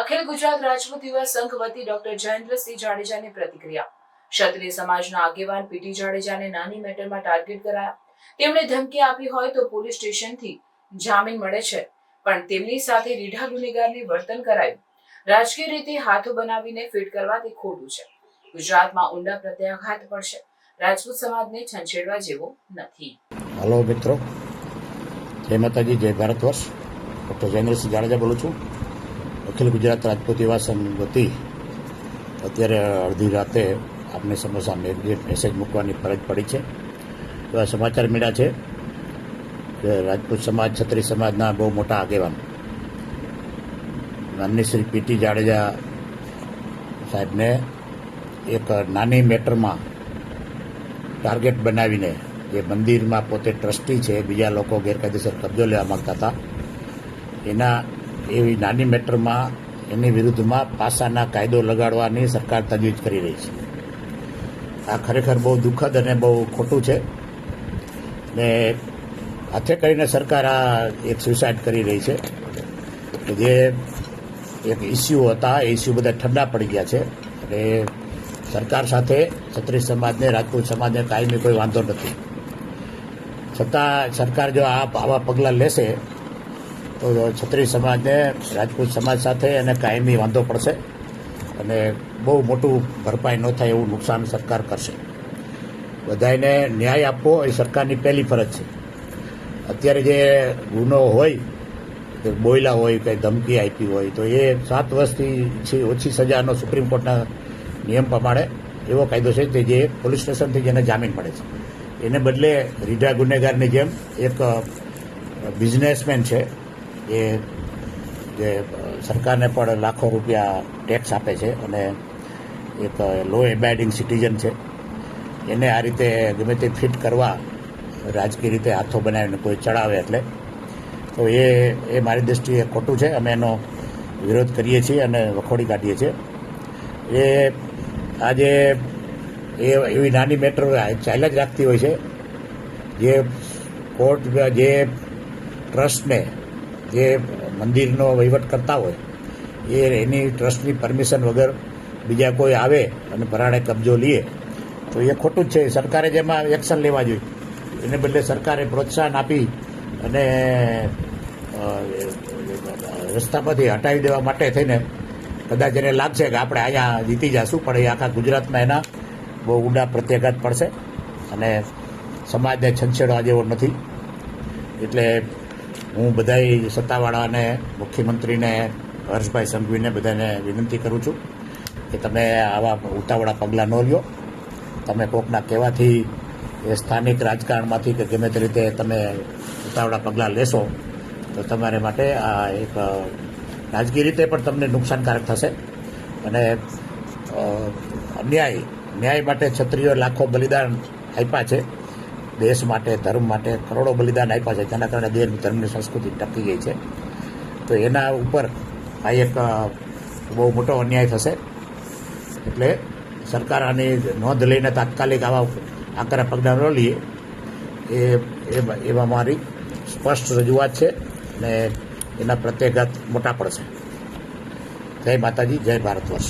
અખિલ ગુજરાત રાજપૂત યુવા સંઘ વતી ડોક્ટર જયેન્દ્રસિંહ જાડેજાની પ્રતિક્રિયા। ક્ષત્રિય સમાજના આગેવાન પીટી જાડેજાને નાની મેટરમાં ટાર્ગેટ કરાયા। તેમણે ધમકી આપી હોય તો પોલીસ સ્ટેશનથી જામીન મળે છે, પણ તેમની સાથે રીઢા ગુનેગારની વર્તન કરાયું। રાજકીય રીતે હાથો બનાવીને ફિટ કરવા તે ખોટું છે। ગુજરાતમાં ઊંડા પ્રત્યાઘાત પડશે। રાજપૂત સમાજને છંછેડવા જેવો નથી। हेलो मित्रों, जय माताजी, जय भारत वर्ष। डॉक्टर जयेन्द्रसिंह जाडेजा बोलूँ छूँ। अखिल गुजरात राजपूत युवा संघ वती अत्यारे अर्धी राते आपने समोसा मेसेज मूकवानी फरज पड़ी है। एवा समाचार मिल्या है कि राजपूत समाज क्षत्रिय समाजना बहु मोटा आगेवान माननीय श्री पीटी जाडेजा साहेब ने एक नानी मेटर में टार्गेट बनावीने जे मंदिर में पोते ट्रस्टी है, बीजा लोग गैरकायदेसर कब्जो लेवा मांगता था, एना एवी नानी मेटर में एनी विरुद्ध में पासाना कायदो लगाड़वानी सरकार तजवीज करी रही है। आ खरेखर बहुत दुखद अने बहुत खोटू है ने हाथे करीने सरकार आ एक सुसाइड करी रही है कि जे एक इश्यू था, इश्यू बधा ठंडा पड़ी गया है अने सरकार साथे क्षत्रिय समाज ने राजपूत समाज ने कायमी कोई वांधो नहीं। छतां सरकार जो आवा पगला लेशे तो क्षत्रिय समाज ने राजपूत समाज साथे अने कायमी वांधो पड़शे अने बहु मोटुं भरपाई न थाय एवुं नुकसान सरकार करशे। बधाने न्याय आपवो ए सरकारनी पहली फरज छे। अत्यारे जे गुनो होय के बोयला होय के धमकी आपी होय तो ये 7 वर्षथी ओછી सजानो सुप्रीम कोर्टना नियम प्रमाणे एवो कायदो छे के जे पोलीस स्टेशनथी जेने जामीन मळे छे एने बदले રીઢા ગુનેગારની જેમ એક બિઝનેસમેન છે એ જે સરકારને પણ લાખો રૂપિયા ટેક્સ આપે છે અને એક લો એબાઇડિંગ સિટીઝન છે, એને આ રીતે ગમે તે ફિટ કરવા રાજકીય રીતે હાથો બનાવીને કોઈ ચડાવે એટલે તો એ મારી દૃષ્ટિએ ખોટું છે। અમે એનો વિરોધ કરીએ છીએ અને વખોડી કાઢીએ છીએ। એ આજે એવી નાની મેટર ચાલ્યા જ રાખતી હોય છે જે કોર્ટ જે ટ્રસ્ટને જે મંદિરનો વહીવટ કરતા હોય એની ટ્રસ્ટની પરમિશન વગર બીજા કોઈ આવે અને ભરાડે કબજો લે તો એ ખોટું જ છે। સરકારે જેમાં એક્શન લેવા જોઈએ એને બદલે સરકારે પ્રોત્સાહન આપી અને રસ્તા પરથી હટાવી દેવા માટે થઈને કદાચ એને લાગશે કે આપણે અહીંયા જીતી જશું, પણ એ આખા ગુજરાતમાં એના બહુ ઊંડા પ્રત્યાઘાત પડશે અને સમાજને છંછેડવા જેવો નથી। એટલે હું બધાય સત્તાવાળાને, મુખ્યમંત્રીને, હર્ષભાઈ સંઘવીને બધાને વિનંતી કરું છું કે તમે આવા ઉતાવળા પગલાં ન લ્યો। તમે કોકના કહેવાથી એ સ્થાનિક રાજકારણમાંથી કે ગમે તે રીતે તમે ઉતાવળા પગલાં લેશો તો તમારે માટે આ એક રાજકીય રીતે પણ તમને નુકસાનકારક થશે અને ન્યાય માટે ક્ષત્રિયો લાખો બલિદાન આપ્યા છે, દેશ માટે, ધર્મ માટે કરોડો બલિદાન આપ્યા છે, તેના કારણે દેશ ધર્મની સંસ્કૃતિ ટકી ગઈ છે। તો એના ઉપર આ એક બહુ મોટો અન્યાય થશે। એટલે સરકાર આની નોંધ લઈને તાત્કાલિક આવા આકરા પગલાં ન લઈએ એવા મારી સ્પષ્ટ રજૂઆત છે અને એના પ્રત્યાઘાત મોટા પડશે। જય માતાજી, જય ભારત વર્ષ।